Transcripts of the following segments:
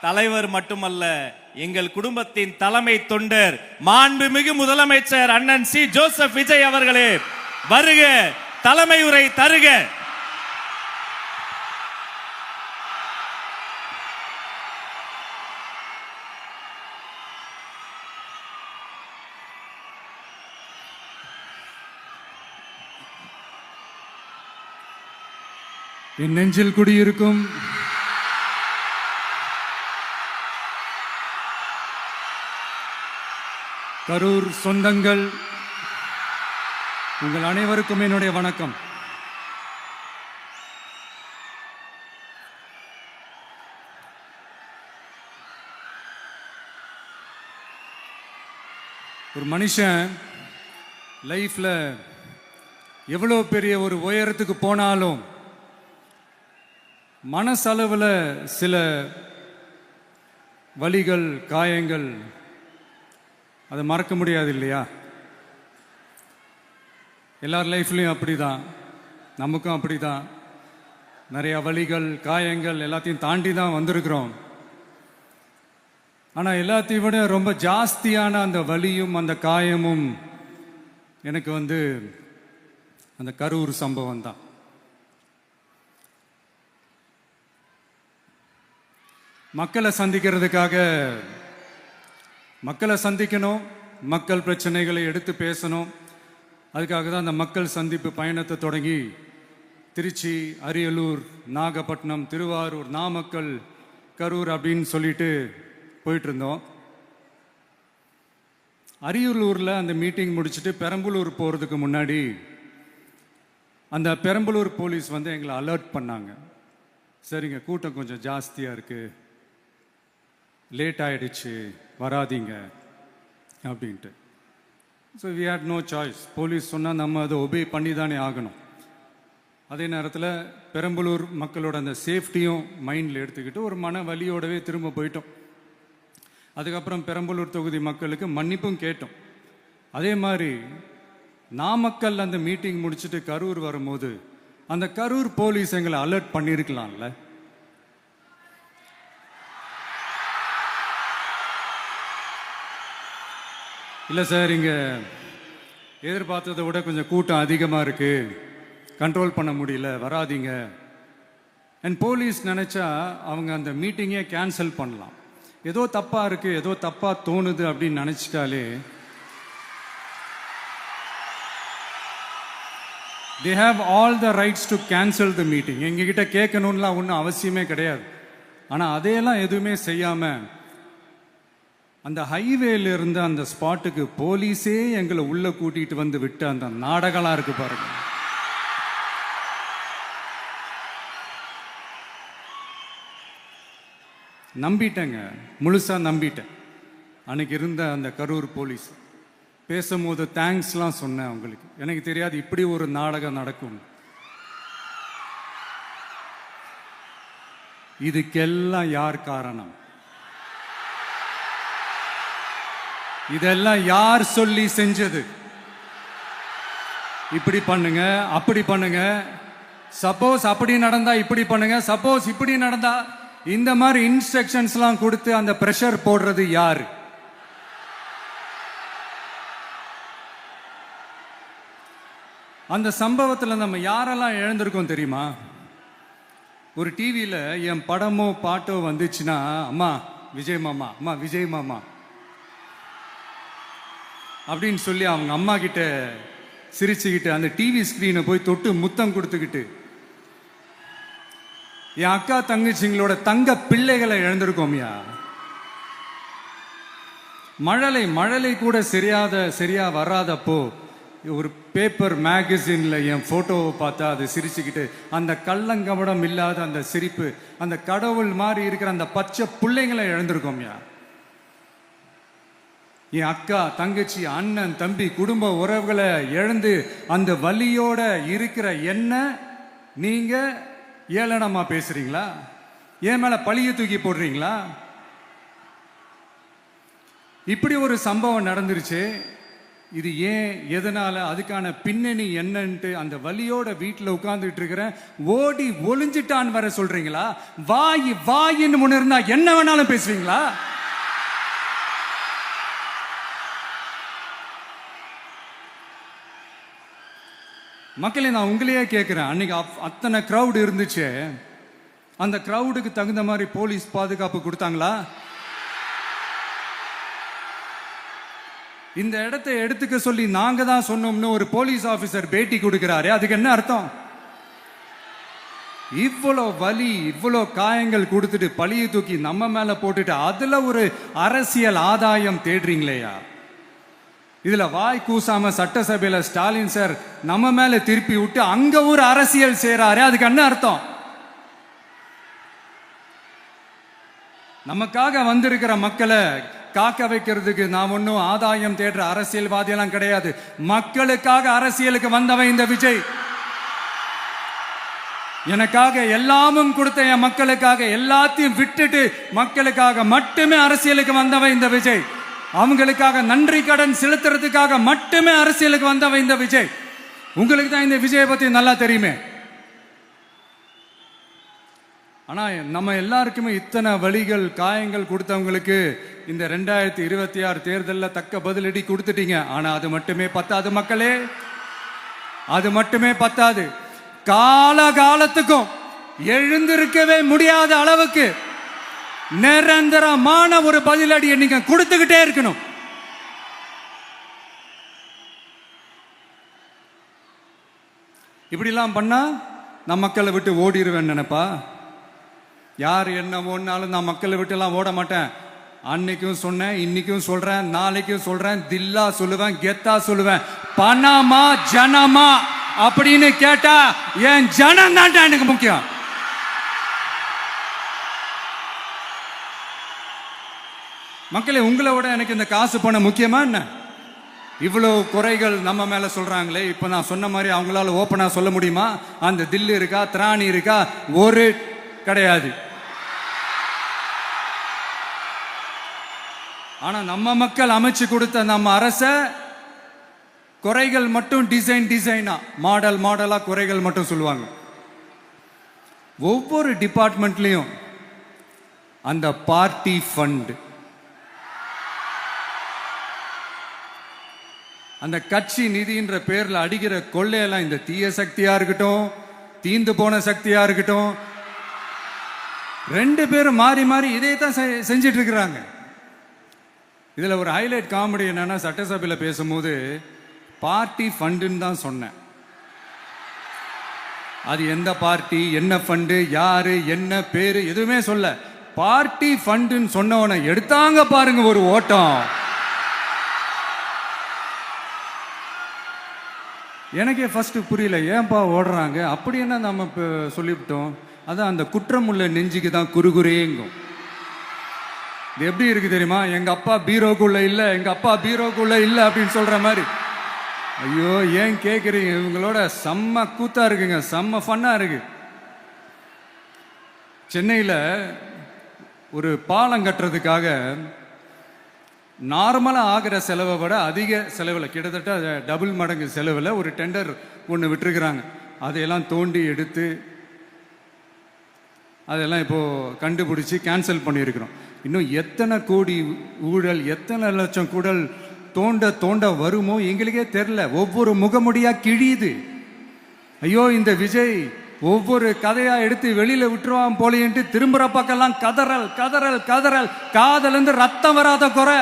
தலைவர் மட்டுமல்ல, எங்கள் குடும்பத்தின் தலைமை தொண்டர் மாண்புமிகு முதலமைச்சர் அண்ணன் சி ஜோசப் விஜய் அவர்களே, வருக, தலைமை உரை தருக. என் நெஞ்சில் குடியிருக்கும் கரூர் சொந்தங்கள், உங்கள் அனைவருக்கும் என்னுடைய வணக்கம். ஒரு மனுஷன் லைஃப்ல எவ்வளோ பெரிய ஒரு உயரத்துக்கு போனாலும் மனசளவில் சில வலிகள், காயங்கள், அதை மறக்க முடியாது இல்லையா? எல்லார் லைஃப்லையும் அப்படிதான், நமக்கும் அப்படிதான். நிறைய வலிகள், காயங்கள் எல்லாத்தையும் தாண்டி தான் வந்திருக்கிறோம். ஆனால் எல்லாத்தையும் விட ரொம்ப ஜாஸ்தியான அந்த வலியும் அந்த காயமும் எனக்கு அந்த கரூர் சம்பவம் தான். மக்களை சந்திக்கிறதுக்காக, மக்களை சந்திக்கணும், மக்கள் பிரச்சனைகளை எடுத்து பேசணும். அதுக்காக தான் அந்த மக்கள் சந்திப்பு பயணத்தை தொடங்கி திருச்சி, அரியலூர், நாகப்பட்டினம், திருவாரூர், நாமக்கல், கரூர் அப்படின்னு சொல்லிட்டு போயிட்டு இருந்தோம். அரியலூரில் அந்த மீட்டிங் முடிச்சுட்டு பெரம்பலூர் போகிறதுக்கு முன்னாடி அந்த பெரம்பலூர் போலீஸ் எங்களை அலர்ட் பண்ணாங்க. சரிங்க, கூட்டம் கொஞ்சம் ஜாஸ்தியாக இருக்குது, லேட் ஆகிடுச்சு, வராதிங்க அப்படின்ட்டு. So we had no choice. Police சொன்னால் நம்ம அதை ஒபே பண்ணி தானே ஆகணும். அதே நேரத்தில் பெரம்பலூர் மக்களோட அந்த சேஃப்டியும் மைண்டில் எடுத்துக்கிட்டு ஒரு மன வலியோடவே திரும்ப போயிட்டோம். அதுக்கப்புறம் பெரம்பலூர் தொகுதி மக்களுக்கு மன்னிப்பும் கேட்டோம். அதே மாதிரி நாமக்கல் அந்த மீட்டிங் முடிச்சுட்டு கரூர் வரும்போது அந்த கரூர் போலீஸ் எங்களை அலர்ட் பண்ணியிருக்கலாம்ல. இல்லை சார், இங்கே எதிர்பார்த்ததை விட கொஞ்சம் கூட்டம் அதிகமாக இருக்குது, கண்ட்ரோல் பண்ண முடியல, வராதிங்க. அண்ட் போலீஸ் நினச்சா அவங்க அந்த மீட்டிங்கே கேன்சல் பண்ணலாம். ஏதோ தப்பாக இருக்குது, ஏதோ தப்பாக தோணுது அப்படின்னு நினச்சிட்டாலே they have all the rights to cancel the meeting. எங்ககிட்ட கேட்கணும்லாம் ஒன்றும் அவசியமே கிடையாது. ஆனால் அதையெல்லாம் எதுவுமே செய்யாமல் அந்த ஹைவேல இருந்து அந்த ஸ்பாட்டுக்கு போலீஸே எங்களை உள்ள கூட்டிட்டு வந்து விட்டு அந்த நாடகம்லாம் இருக்கு பாருங்க. நம்பிட்டேங்க, முழுசா நம்பிட்டேன். அன்னைக்கு இருந்த அந்த கரூர் போலீஸ் பேசும்போது தேங்க்ஸ்லாம் சொன்னேன் அவங்களுக்கு. எனக்கு தெரியாது இப்படி ஒரு நாடகம் நடக்கும். இதுக்கெல்லாம் யார் காரணம்? இதெல்லாம் யார் சொல்லி செஞ்சது? இப்படி பண்ணுங்க, அப்படி பண்ணுங்க, சப்போஸ் அப்படி நடந்தா இப்படி பண்ணுங்க, சப்போஸ் இப்படி நடந்தா இந்த மாதிரி இன்ஸ்ட்ரக்ஷன்ஸ்லாம் கொடுத்து அந்த பிரஷர் போடுறது யாரு? அந்த சம்பவத்தில் நம்ம யாரெல்லாம் இழந்திருக்கோம் தெரியுமா? ஒரு டிவியில் என் படமோ பாட்டோ வந்துச்சுன்னா, அம்மா விஜய் மாமா, அம்மா விஜய் மாமா அப்படின்னு சொல்லி அவங்க அம்மா கிட்ட சிரிச்சுக்கிட்டு அந்த டிவி ஸ்கிரீனை போய் தொட்டு முத்தம் கொடுத்துக்கிட்டு என் அக்கா தங்கச்சிங்களோட தங்க பிள்ளைகளை இழந்திருக்கோம்யா. மழலை கூட சரியா வராதப்போ ஒரு பேப்பர் மேகசின்ல என் போட்டோவை பார்த்தா அது சிரிச்சுக்கிட்டு அந்த கள்ளங்கபடம் இல்லாத அந்த சிரிப்பு, அந்த கடவுள் மாதிரி இருக்கிற அந்த பச்சை பிள்ளைங்களை இழந்திருக்கோம்யா. என் அக்கா தங்கச்சி, அண்ணன், தம்பி, குடும்ப உறவுகளை இழந்து அந்த வலியோட இருக்கிற என்ன நீங்க ஏளனமா பேசுறீங்களா? என் மேல பழிய தூக்கி போடுறீங்களா? இப்படி ஒரு சம்பவம் நடந்துருச்சு. இது ஏன் எதனால அதுக்கான பின்னணி என்னன்ட்டு அந்த வலியோட வீட்டில் உட்கார்ந்துட்டு இருக்கிறேன். ஓடி ஒளிஞ்சிட்டான்னு வர சொல்றீங்களா? வாயின்னு முன்ன இருந்தா என்ன வேணாலும் பேசுவீங்களா? மக்களே, நான் உங்களையே கேட்கிறேன், அன்னைக்கு அத்தனை கிரவுட் இருந்துச்சு, அந்த கிரவுடுக்கு தகுந்த மாதிரி போலீஸ் பாதுகாப்பு கொடுத்தாங்களா? இந்த இடத்தை எடுத்துக்க சொல்லி நாங்க தான் சொன்னோம்னு ஒரு போலீஸ் ஆபீசர் பேட்டி கொடுக்கிறாரு, அதுக்கு என்ன அர்த்தம்? இவ்வளோ வலி, இவ்வளோ காயங்கள் கொடுத்துட்டு பழியை தூக்கி நம்ம மேல போட்டுட்டு அதுல ஒரு அரசியல் ஆதாயம் தேடுறீங்களேயா? இதுல வாய் கூசாம சட்டசபையில ஸ்டாலின் சார் நம்ம மேல திருப்பி விட்டு அங்க ஒரு அரசியல் செய்றாரு, அதுக்கு என்ன அர்த்தம்? நமக்காக வந்திருக்கிற மக்களை காக்க வைக்கிறதுக்கு நான் ஒன்னும் ஆதாயம் தேடுற அரசியல்வாதி எல்லாம் கிடையாது. மக்களுக்காக அரசியலுக்கு வந்தவன் இந்த விஜய். எனக்காக எல்லாமும் கொடுத்த என் மக்களுக்காக எல்லாத்தையும் விட்டுட்டு மக்களுக்காக மட்டுமே அரசியலுக்கு வந்தவன் இந்த விஜய். அவங்களுக்காக நன்றி கடன் செலுத்துறதுக்காக மட்டுமே அரசியலுக்கு வந்தவன் இந்த விஜய். உங்களுக்கு தான் இந்த விஜயை பத்தி நல்லா தெரியுமே. ஆனா நம்ம எல்லாருக்குமே இத்தனை வலிகள் காயங்கள் கொடுத்தவங்களுக்கு இந்த 2026 தேர்தலில் தக்க பதிலடி கொடுத்துட்டீங்க. ஆனா அது மட்டுமே பத்தாது மக்களே, அது மட்டுமே பத்தாது. காலகாலத்துக்கும் எழுந்திருக்கவே முடியாத அளவுக்கு நிரந்தரமான ஒரு பதிலடியை நீங்க கொடுத்துக்கிட்டே இருக்கணும். இப்படிலாம் பண்ணா நான் மக்களை விட்டு ஓடிடுவேன் நினைப்பா? யார் என்ன ஓடினாலும் நான் மக்களை விட்டு எல்லாம் ஓட மாட்டேன். அன்னைக்கும் சொன்னேன், இன்னைக்கும் சொல்றேன், நாளைக்கும் சொல்றேன், தில்லா சொல்லுவேன், கெத்தா சொல்லுவேன். பணமா ஜனமா அப்படின்னு கேட்டா என் ஜனம் தான்டா எனக்கு முக்கியம். மக்களே, உங்களை விட எனக்கு இந்த காசு பணம் முக்கியமா என்ன? இவ்வளவு குறைகள் நம்ம மேல சொல்றாங்களே, இப்ப நான் சொன்ன மாதிரி அவங்களால ஓப்பனா சொல்ல முடியுமா? அந்த தில்லு இருக்கா, திராணி இருக்கா? ஒரு கிடையாது. ஆனா நம்ம மக்கள் அமைச்சு கொடுத்த நம்ம அரச குறைகள் மட்டும் டிசைனா மாடலா குறைகள் மட்டும் சொல்லுவாங்க. ஒவ்வொரு டிபார்ட்மெண்ட்லயும் அந்த பார்ட்டி ஃபண்ட், அந்த கட்சி நிதின்ற பேர்ல அடிக்கிற கொள்ளையெல்லாம் இந்த தீய சக்தியா இருக்கட்டும், தீந்து போன சக்தியா இருக்கட்டும், ரெண்டு பேரும் மாறி மாறி இதே தான் செஞ்சிட்டு இருக்கிறாங்க. இதுல ஒரு ஹைலைட் காமெடி என்னன்னா, சட்டசபையில் பேசும்போது பார்ட்டி ஃபண்டுன்னு தான் சொன்னேன். அது எந்த பார்ட்டி, என்ன ஃபண்டு, யாரு, என்ன பேரு எதுவுமே சொல்ல. பார்ட்டி ஃபண்டுன்னு சொன்னவனை எடுத்தாங்க பாருங்க ஒரு ஓட்டம். எனக்கே ஃபர்ஸ்ட் புரியல, ஏன்பா ஓடுறாங்க? அப்படி என்ன நம்ம சொல்லிவிட்டோம்? அதான் அந்த குற்றம் உள்ள நெஞ்சுக்கு தான் குறுகுறேங்கும். இது எப்படி இருக்கு தெரியுமா? எங்க அப்பா பீரோக்குள்ள இல்ல, எங்க அப்பா பீரோக்குள்ள இல்ல அப்படின்னு சொல்ற மாதிரி. ஐயோ, ஏன் கேக்குறீங்க? இவங்களோட செம்ம கூத்தா இருக்குங்க, செம்ம ஃபன்னா இருக்கு. சென்னையில ஒரு பாலம் கட்டுறதுக்காக நார்மலா ஆகிற செலவை விட அதிக செலவில், கிட்டத்தட்ட டபுள் மடங்கு செலவில் ஒரு டெண்டர் ஒன்று விட்டுருக்குறாங்க. அதையெல்லாம் தோண்டி எடுத்து அதெல்லாம் இப்போ கண்டுபிடிச்சி கேன்சல் பண்ணியிருக்கிறோம். இன்னும் எத்தனை கோடி ஊழல், எத்தனை லட்சம் கூடல் தோண்ட வருமோ எங்களுக்கே தெரில. ஒவ்வொரு முகமுடியா கிழியுது. ஐயோ, இந்த விஜய் ஒவ்வொரு கதையா எடுத்து வெளியில விட்டுருவான் போலேன்ட்டு திரும்புற பக்கம்லாம் கதறல் கதறல் கதறல். காதல் இருந்து ரத்தம் வராத குறை.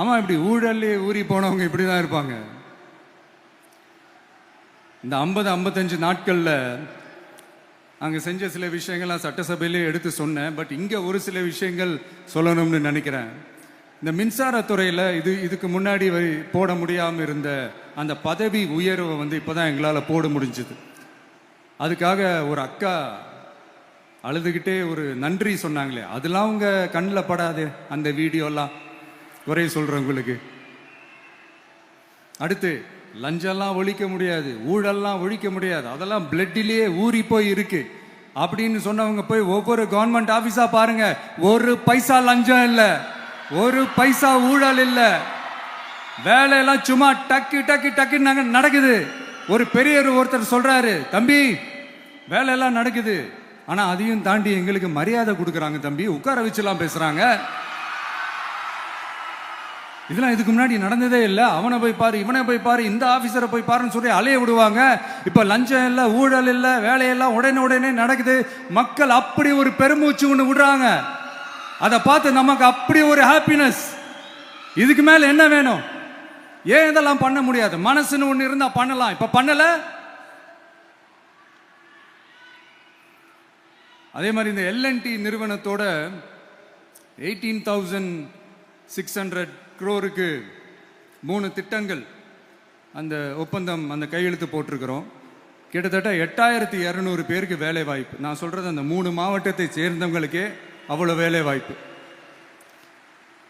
ஆமா, இப்படி ஊழல்லே ஊறி போனவங்க இப்படிதான் இருப்பாங்க. இந்த 50-55 நாட்கள்ல அங்க செஞ்ச சில விஷயங்கள் சட்டசபையிலே எடுத்து சொன்னேன். பட் இங்க ஒரு சில விஷயங்கள் சொல்லணும்னு நினைக்கிறேன். இந்த மின்சாரத்துறையில் இதுக்கு முன்னாடி போட முடியாமல் இருந்த அந்த பதவி உயர்வை இப்போதான் எங்களால் போட முடிஞ்சது. அதுக்காக ஒரு அக்கா அழுதுகிட்டே ஒரு நன்றி சொன்னாங்களே, அதெல்லாம் உங்க கண்ணில் படாது அந்த வீடியோலாம், குறை சொல்றவங்களுக்கு. அடுத்து லஞ்சம்லாம் ஒழிக்க முடியாது, ஊழல்லாம் ஒழிக்க முடியாது, அதெல்லாம் பிளட்டிலேயே ஊறி போய் இருக்கு அப்படின்னு சொன்னவங்க போய் ஒவ்வொரு கவர்மெண்ட் ஆபீஸா பாருங்க, ஒரு பைசா லஞ்சம் இல்லை. ஒரு பைசா ஊழல் இல்ல. வேலையெல்லாம் சும்மா டக்கு டக்கு டக்குன்னு நடக்குது. ஒரு பெரியவர் ஒருத்தர் சொல்றாரு, தம்பி வேலையெல்லாம் நடக்குது, ஆனா அதையும் தாண்டி எங்களுக்கு மரியாதை கொடுக்கறாங்க தம்பி, உட்கார வச்சுலாம் பேசுறாங்க. இதெல்லாம் இதுக்கு முன்னாடி நடந்ததே இல்லை. அவனை போய் பாரு, இவனை போய் பாரு, இந்த ஆபீசரை போய் பாருன்னு சொல்லி அலைய விடுவாங்க. இப்ப லஞ்சம் இல்லை, ஊழல் இல்லை, வேலையெல்லாம் உடனே நடக்குது. மக்கள் அப்படி ஒரு பெருமூச்சு ஒன்று விடுறாங்க. அதை பார்த்து நமக்கு அப்படி ஒரு ஹாப்பினஸ். இதுக்கு மேல என்ன வேணும்? ஏன் இதெல்லாம் பண்ண முடியாது? மனசுன்னு ஒண்ணு இருந்தா பண்ணலாம். இப்ப பண்ணல. அதே மாதிரி இந்த எல்என்டி நிறுவனத்தோட 18,600 crore 3 திட்டங்கள் அந்த ஒப்பந்தம், அந்த கையெழுத்து போட்டிருக்கிறோம். கிட்டத்தட்ட 8,200 பேருக்கு வேலை வாய்ப்பு. நான் சொல்றது அந்த 3 மாவட்டத்தை சேர்ந்தவங்களுக்கே அவ்வளவு வேலை வாய்ப்பு.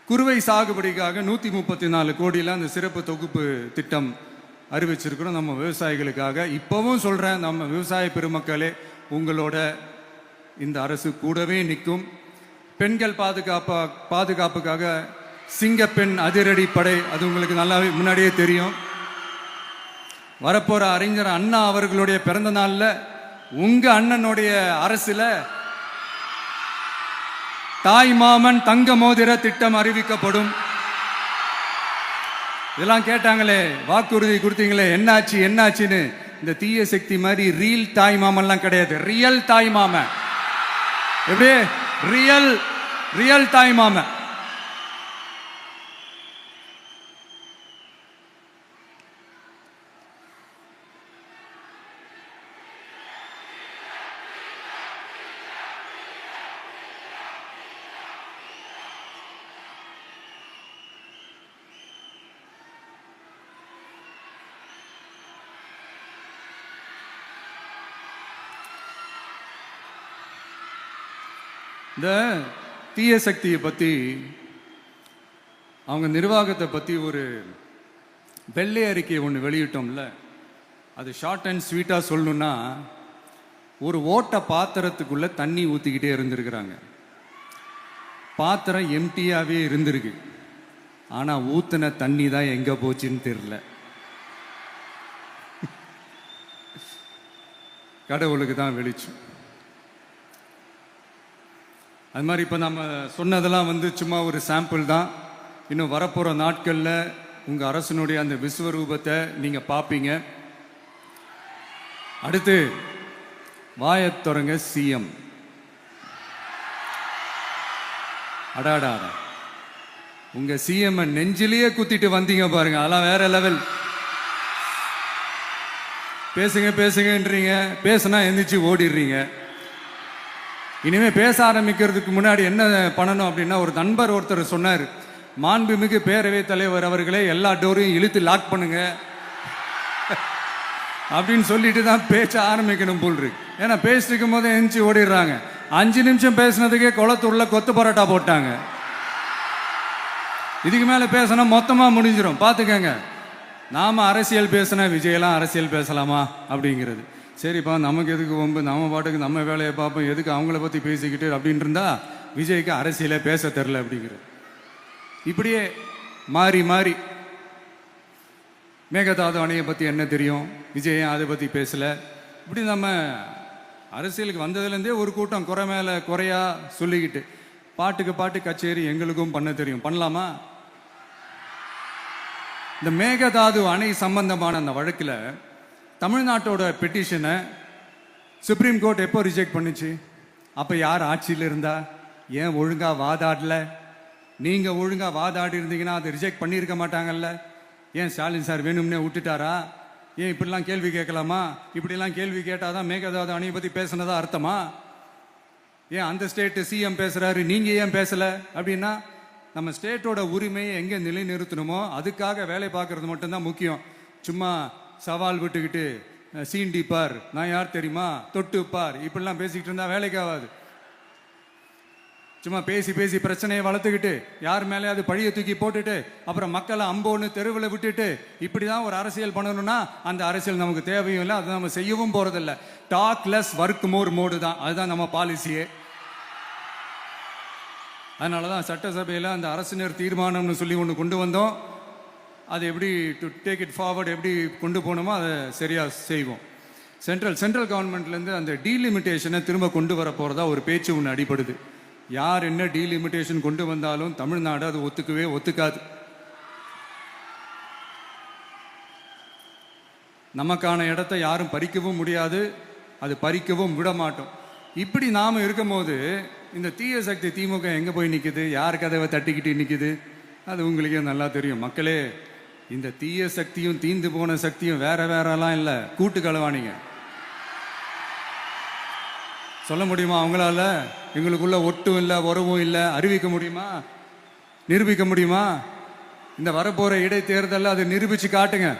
குறுவை சாகுபடிக்காக 134 கோடியில் அந்த சிறப்பு தொகுப்பு திட்டம் அறிவிச்சிருக்கிறோம் நம்ம விவசாயிகளுக்காக. இப்பவும் சொல்றேன், நம்ம விவசாய பெருமக்களே, உங்களோட இந்த அரசு கூடவே நிற்கும். பெண்கள் பாதுகாப்புக்காக சிங்கப்பெண் அதிரடி படை, அது உங்களுக்கு நல்லாவே முன்னாடியே தெரியும். வரப்போற அறிஞர் அண்ணா அவர்களுடைய பிறந்த நாள்ல உங்க அண்ணனுடைய அரசுல தாய் மாமன் தங்க மோதிர திட்டம் அறிவிக்கப்படும். இதெல்லாம் கேட்டாங்களே, வாக்குறுதி கொடுத்தீங்களே, என்னாச்சுன்னு. இந்த தீய சக்தி மாதிரி ரியல் தாய் மாமன்லாம் கிடையாது. ரியல் தாய் மாமன். எப்படி? ரியல் தாய் மாமன். இந்த தீய சக்தியை பற்றி, அவங்க நிர்வாகத்தை பற்றி ஒரு வெள்ளை அறிக்கை ஒன்று வெளியிட்டோம்ல, அது ஷார்ட் அண்ட் ஸ்வீட்டாக சொல்லணும்னா, ஒரு ஓட்ட பாத்திரத்துக்குள்ள தண்ணி ஊற்றிக்கிட்டே இருந்திருக்கிறாங்க. பாத்திரம் எம்டியாகவே இருந்திருக்கு, ஆனால் ஊற்றின தண்ணி தான் எங்கே போச்சுன்னு தெரியல. கடவுளுக்கு தான் வெளிச்சம். அது மாதிரி இப்போ நம்ம சொன்னதெல்லாம் சும்மா ஒரு சாம்பிள் தான். இன்னும் வரப்போகிற நாட்களில் உங்கள் அரசனுடைய அந்த விஸ்வரூபத்தை நீங்கள் பார்ப்பீங்க. அடுத்து வாயத்தொடங்க சிஎம். அடாடா, உங்கள் சிஎம் நெஞ்சிலேயே குத்திட்டு வந்தீங்க பாருங்க, அதெல்லாம் வேற லெவல். பேசுங்கன்றீங்க, பேசுனா எந்திரிச்சு ஓடிடுறீங்க. இனிமே பேச ஆரம்பிக்கிறதுக்கு முன்னாடி என்ன பண்ணணும் அப்படின்னா, ஒரு நண்பர் ஒருத்தர் சொன்னார், மாண்புமிகு பேரவைத் தலைவர் அவர்களே, எல்லா டோரையும் இழுத்து லாக் பண்ணுங்க அப்படின்னு சொல்லிட்டு தான் பேச ஆரம்பிக்கணும் போல் இருக்கு. ஏன்னா பேசிட்டு இருக்கும் போது எந்திரிச்சு ஓடிடுறாங்க. 5 நிமிஷம் பேசினதுக்கே குளத்தூர்ல கொத்து பரோட்டா போட்டாங்க. இதுக்கு மேல பேசினா மொத்தமா முடிஞ்சிடும், பாத்துக்கங்க. நாம அரசியல் பேசினா விஜயெல்லாம் அரசியல் பேசலாமா அப்படிங்கிறது. சரிப்பா, நமக்கு எதுக்கு வம்பு, நம்ம பாட்டுக்கு நம்ம வேலையை பார்ப்போம், எதுக்கு அவங்கள பற்றி பேசிக்கிட்டு அப்படின்னு இருந்தா விஜய்க்கு அரசியலே பேச தெரில அப்படிங்கிறது. இப்படியே மாறி மேகதாது அணையை பற்றி என்ன தெரியும், விஜய் அதை பற்றி பேசலை. இப்படி நம்ம அரசியலுக்கு வந்ததுலேருந்தே ஒரு கூட்டம் குறை மேலே குறையா சொல்லிக்கிட்டு, பாட்டுக்கு பாட்டு கச்சேரி எங்களுக்கும் பண்ண தெரியும், பண்ணலாமா? இந்த மேகதாது அணை சம்பந்தமான அந்த வழக்கில் தமிழ்நாட்டோட பெட்டிஷனை சுப்ரீம் கோர்ட் எப்போ ரிஜெக்ட் பண்ணுச்சு? அப்போ யார் ஆட்சியில் இருந்தா? ஏன் ஒழுங்கா வாதாடல? நீங்க ஒழுங்கா வாதாடி இருந்தீங்கன்னா அதை ரிஜெக்ட் பண்ணியிருக்க மாட்டாங்கல்ல. ஏன் ஸ்டாலின் சார் வேணும்னே விட்டுட்டாரா? ஏன் இப்படிலாம் கேள்வி கேட்கலாமா? இப்படிலாம் கேள்வி கேட்டாதான் மேகதாது அணையை பத்தி பேசினதா அர்த்தமா? ஏன் அந்த ஸ்டேட் சிஎம் பேசுறாரு, நீங்க ஏன் பேசல? அப்படின்னா நம்ம ஸ்டேட்டோட உரிமையை எங்க நிலைநிறுத்தணுமோ அதுக்காக வேலை பார்க்கறது மட்டும்தான் முக்கியம். சும்மா சவால் விட்டுக்கிட்டு சீண்டி பார், நான் யார் தெரியுமா, தொட்டு பார், இப்படிலாம் பேசிக்கிட்டு இருந்தா வேலைக்கு ஆகாது. சும்மா பேசி பிரச்சனையை வளர்த்துக்கிட்டு யார் மேலே அது பழிய தூக்கி போட்டுட்டு அப்புறம் மக்களை அம்போன்னு தெருவில் விட்டுட்டு இப்படிதான் ஒரு அரசியல் பண்ணணும்னா அந்த அரசியல் நமக்கு தேவையும் இல்லை, அது நம்ம செய்யவும் போறதில்லை. Talk less work more mode தான், அதுதான் நம்ம பாலிசியே. அதனால தான் சட்டசபையில் அந்த அரசினர் தீர்மானம்னு சொல்லி ஒன்று கொண்டு வந்தோம். அது எப்படி டு டேக் இட் ஃபார்வர்ட் எப்படி கொண்டு போகணுமோ அதை சரியாக செய்வோம். சென்ட்ரல் கவர்மெண்ட்லேருந்து அந்த டீலிமிட்டேஷனை திரும்ப கொண்டு வர போகிறதா ஒரு பேச்சு ஒன்று அடிபடுது. யார் என்ன டீலிமிட்டேஷன் கொண்டு வந்தாலும் தமிழ்நாடு அது ஒத்துக்காது. நமக்கான இடத்தை யாரும் பறிக்கவும் முடியாது, அது பறிக்கவும் விட மாட்டோம். இப்படி நாம் இருக்கும் போது இந்த தீய சக்தி திமுக எங்கே போய் நிற்குது, யார் கதவை தட்டிக்கிட்டு நிற்குது, அது உங்களுக்கே நல்லா தெரியும். மக்களே, இந்த தீய சக்தியும் தீந்து போன சக்தியும் வேறலாம் இல்லை, கூட்டு களவாணிங்க. சொல்ல முடியுமா அவங்களால? எங்களுக்குள்ள ஒட்டும் இல்லை, உறவும் இல்லை, அறிவிக்க முடியுமா, நிரூபிக்க முடியுமா? இந்த வரப்போற இடைத்தேர்தலில் அதை நிரூபிச்சு காட்டுங்க,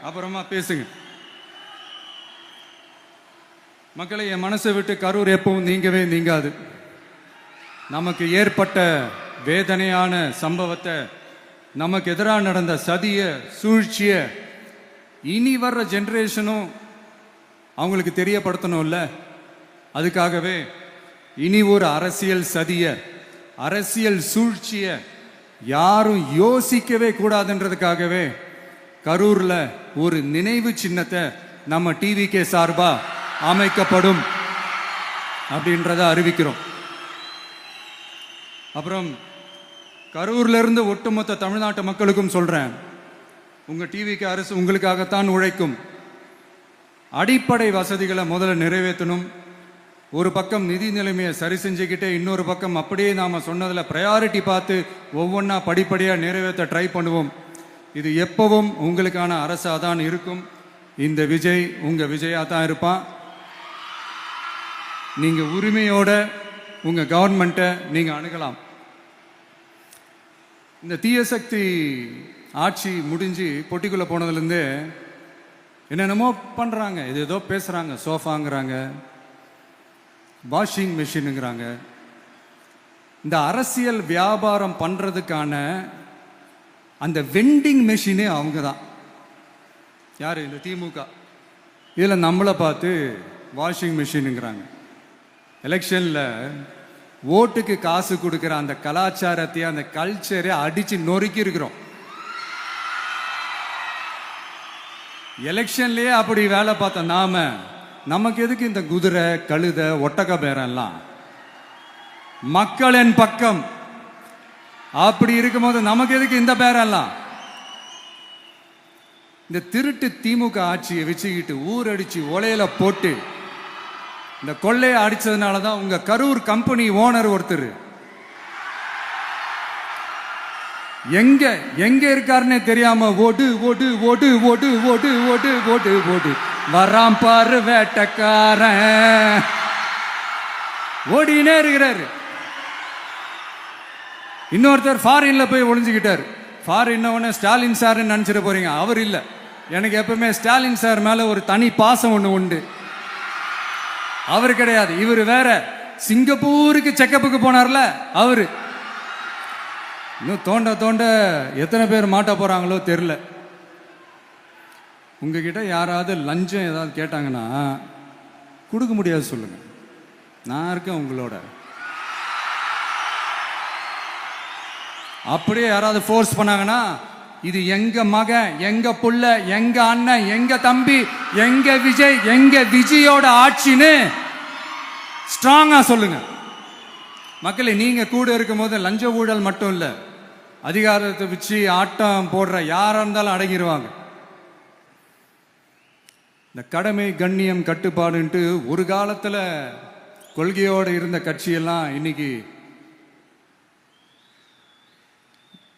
அப்புறமா பேசுங்க. மக்களை, என் மனசை விட்டு கரூர் எப்பவும் நீங்காது. நமக்கு ஏற்பட்ட வேதனையான சம்பவத்தை, நமக்கு எதிராக நடந்த சதிய சூழ்ச்சிய இனி வர்ற ஜெனரேஷனும் அவங்களுக்கு தெரியப்படுத்தணும்ல. அதுக்காகவே இனி ஒரு அரசியல் சதிய, அரசியல் சூழ்ச்சிய யாரும் யோசிக்கவே கூடாதுன்றதுக்காகவே கரூர்ல ஒரு நினைவு சின்னத்தை நம்ம டிவிகே சார்பா அமைக்கப்படும் அப்படின்றத அறிவிக்கிறோம். அப்புறம் கரூர்ல இருந்து ஒட்டுமொத்த தமிழ்நாட்டு மக்களுக்கும் சொல்றேன், உங்க டிவிக்கு அரசு உங்களுக்காகத்தான் உழைக்கும். அடிப்படை வசதிகளை முதல்ல நிறைவேற்றணும். ஒரு பக்கம் நிதி நிலைமையை சரி செஞ்சுக்கிட்டே, இன்னொரு பக்கம் அப்படியே நாம சொன்னதில் ப்ரையாரிட்டி பார்த்து ஒவ்வொன்றா படிப்படியாக நிறைவேற்ற ட்ரை பண்ணுவோம். இது எப்பவும் உங்களுக்கான அரசாக தான் இருக்கும். இந்த விஜய் உங்க விஜயா தான் இருப்பான். நீங்க உரிமையோட உங்க கவர்மெண்ட்டை நீங்க அணுகலாம். இந்த தீயசக்தி ஆட்சி முடிஞ்சு பொட்டிக்குள்ள போனதுலேருந்து என்னென்னமோ பண்றாங்க, ஏதோ பேசுறாங்க, சோஃபாங்கிறாங்க, வாஷிங் மிஷினுங்கிறாங்க. இந்த அரசியல் வியாபாரம் பண்றதுக்கான அந்த வெண்டிங் மெஷினே அவங்க தான். யாரு? இந்த திமுக. இதில் நம்மளை பார்த்து வாஷிங் மிஷினுங்கிறாங்க. எலெக்ஷன்ல ஓட்டுக்கு காசு கொடுக்குற அந்த கலாச்சாரத்தையும் அந்த கல்ச்சரை அடிச்சு நொறுக்கி இருக்கிறோம். எலெக்ஷன்லயே அப்படி வேலை பார்த்த நமக்கு எதுக்கு இந்த குதிரை, கழுதை, ஒட்டக பேரெல்லாம்? மக்களின் பக்கம் அப்படி இருக்கும்போது நமக்கு எதுக்கு இந்த பேரெல்லாம்? இந்த திருட்டு திமுக ஆட்சியை வச்சுக்கிட்டு ஊரடிச்சு ஒலையில போட்டு இந்த கொள்ளையை அடிச்சதுனாலதான் உங்க கரூர் கம்பெனி ஓனர் ஒருத்தர் எங்க இருக்காருன்னே தெரியாம ஓடு ஓடு ஓடு ஓடு ஓடு ஓடு ஓடு ஓடு வராம் பாரு வேட்டக்காரன் ஓடினே இருக்கிறாரு. இன்னொருத்தர் ஃபாரின்ல போய் ஒளிஞ்சுக்கிட்டாரு. ஃபாரின் ஸ்டாலின் சார் நினைச்சிட போறீங்க, அவர் இல்ல. எனக்கு எப்பவுமே ஸ்டாலின் சார் மேல ஒரு தனி பாசம் ஒண்ணு உண்டு. அவர் கிடையாது, இவர் வேற. சிங்கப்பூருக்கு செக்கப்புக்கு போனார்ல அவரு. இன்னும் தோண்ட எத்தனை பேர் மாட்ட போறாங்களோ தெரியல. உங்ககிட்ட யாராவது லஞ்சம் ஏதாவது கேட்டாங்கன்னா கொடுக்க முடியாது சொல்லுங்க, நான் இருக்கேன் உங்களோட. அப்படியே யாராவது ஃபோர்ஸ் பண்ணாங்கன்னா இது எங்க மகன், எங்க புள்ள, எங்க அண்ணன், எங்க தம்பி, எங்க விஜய், எங்க விஜயோட ஆட்சின்னு ஸ்ட்ராங்கா சொல்லுங்க. மக்களை, நீங்க கூட இருக்கும் போது லஞ்ச ஊழல் மட்டும் இல்ல, அதிகாரத்தை வச்சு ஆட்டம் போடுற யாரா இருந்தாலும் அடங்கிடுவாங்க. இந்த கடமை, கண்ணியம், கட்டுப்பாடுன்ட்டு ஒரு காலத்துல கொள்கையோடு இருந்த கட்சியெல்லாம் இன்னைக்கு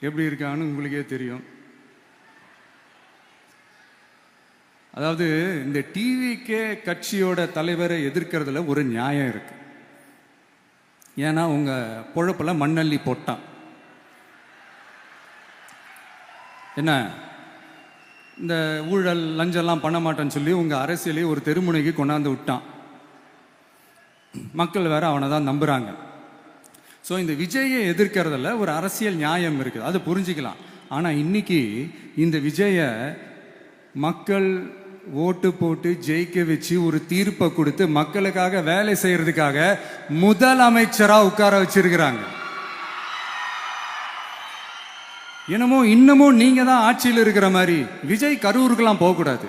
எப்படி இருக்கான்னு உங்களுக்கே தெரியும். அதாவது இந்த டிவிகே கட்சியோட தலைவரை எதிர்க்கிறதுல ஒரு நியாயம் இருக்கு. ஏன்னா உங்க பொழப்புல மண்ணள்ளி போட்டான். என்ன, இந்த ஊழல் லஞ்சம்லாம் பண்ண மாட்டேன்னு சொல்லி உங்க அரசியலே ஒரு தெருமுனைக்கு கொண்டாந்து விட்டான். மக்கள் வேற அவனை தான் நம்புறாங்க. ஸோ இந்த விஜயை எதிர்க்கிறதுல ஒரு அரசியல் நியாயம் இருக்குது, அதை புரிஞ்சுக்கலாம். ஆனால் இன்னைக்கு இந்த விஜயை மக்கள் ஓட்டு போட்டு ஜெயிக்க வச்சு ஒரு தீர்ப்பை கொடுத்து மக்களுக்காக வேலை செய்யறதுக்காக முதலமைச்சரா உட்கார வச்சிருக்கிறாங்க. என்னமோ இன்னமும் நீங்க தான் ஆட்சியில் இருக்கிற மாதிரி. விஜய் கரூருக்கெல்லாம் போகக்கூடாது,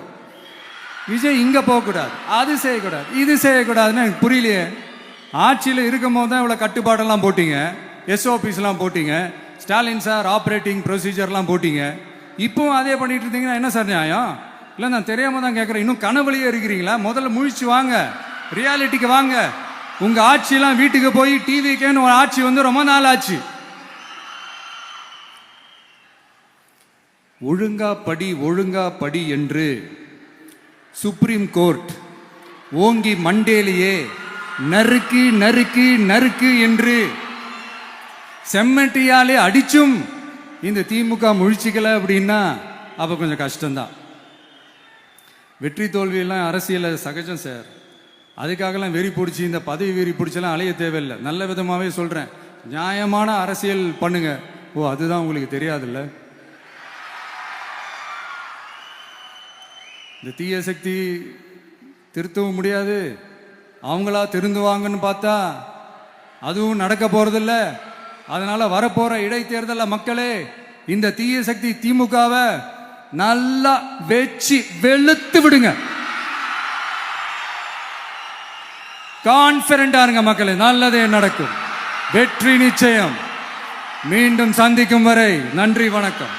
விஜய் இங்க போகக்கூடாது, அது செய்யக்கூடாது, இது செய்யக்கூடாதுன்னு எனக்கு புரியலையே. ஆட்சியில் இருக்கும் போது தான் இவ்வளோ கட்டுப்பாடெல்லாம் போட்டீங்க, எஸ்ஓபிஸ்லாம் போட்டீங்க, ஸ்டாலின் சார் ஆப்ரேட்டிங் ப்ரொசீஜர்லாம் போட்டீங்க. இப்பவும் அதே பண்ணிட்டு இருந்தீங்கன்னா என்ன சார் நியாயம்? இல்லை நான் தெரியாம தான் கேட்குறேன். இன்னும் கனவுலையே இருக்கிறீங்களா? முதல்ல முழிச்சு வாங்க, ரியாலிட்டிக்கு வாங்க. உங்க ஆட்சியெல்லாம் வீட்டுக்கு போய் டிவிக்கேன்னு ஒரு ஆட்சி வந்து ரொம்ப நாள் ஆச்சு. ஒழுங்கா படி என்று சுப்ரீம் கோர்ட் ஓங்கி மண்டேலியே நறுக்கு நறுக்கு நறுக்கு என்று செம்மட்டியாலே அடிச்சும் இந்த திமுக முழிச்சிக்கல அப்படின்னா அப்ப கொஞ்சம் கஷ்டம்தான். வெற்றி தோல்வியெல்லாம் அரசியல சகஜம் சார். அதுக்காகலாம் வெறி பிடிச்சி இந்த பதவி வெறி பிடிச்செல்லாம் அலைய தேவையில்லை. நல்ல விதமாகவே சொல்றேன், நியாயமான அரசியல் பண்ணுங்க. ஓ, அதுதான் உங்களுக்கு தெரியாதுல்ல. இந்த தீய சக்தி திருத்தவும் முடியாது, அவங்களா திருந்துவாங்கன்னு பார்த்தா அதுவும் நடக்க போறதில்ல. அதனால வரப்போற இடைத்தேர்தல மக்களே, இந்த தீய சக்தி திமுகவை நல்லா வெச்சு வெளுத்து விடுங்க. கான்பிடண்டா இருங்க மக்களே, நல்லதே நடக்கும், வெற்றி நிச்சயம். மீண்டும் சந்திக்கும் வரை நன்றி, வணக்கம்.